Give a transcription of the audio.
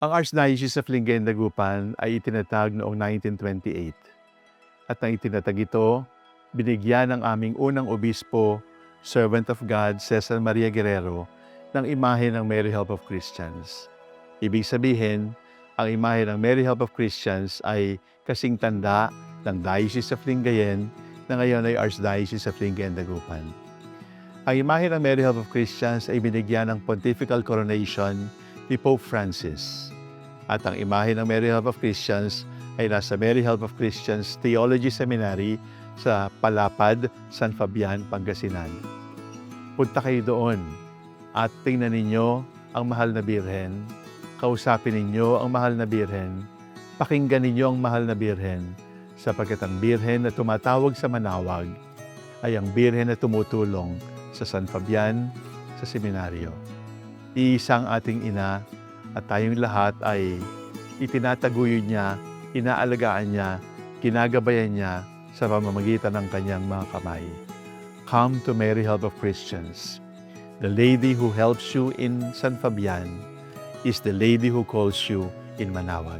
Ang Archdiocese of Lingayen Dagupan ay itinatag noong 1928. At nang itinatag ito, binigyan ng aming unang obispo, servant of God, Cesar Maria Guerrero, ng imahe ng Mary Help of Christians. Ibig sabihin, ang imahe ng Mary Help of Christians ay kasing tanda ng Diocese of Lingayen na ngayon ay Archdiocese of Lingayen Dagupan. Ang imahe ng Mary Help of Christians ay binigyan ng pontifical coronation ni Pope Francis. At ang imahe ng Mary Help of Christians ay nasa Mary Help of Christians Theology Seminary sa Palapad, San Fabian, Pangasinan. Punta kayo doon at tingnan ninyo ang mahal na birhen, kausapin ninyo ang mahal na birhen, pakinggan ninyo ang mahal na birhen, sapagkat ang birhen na tumatawag sa manawag ay ang birhen na tumutulong sa San Fabian, sa seminaryo. Iisang ating ina at tayong lahat ay itinataguyod niya, inaalagaan niya, ginagabayan niya sa pamamagitan ng kanyang mga kamay. Come to Mary Help of Christians. The lady who helps you in San Fabian is the lady who calls you in Manawag.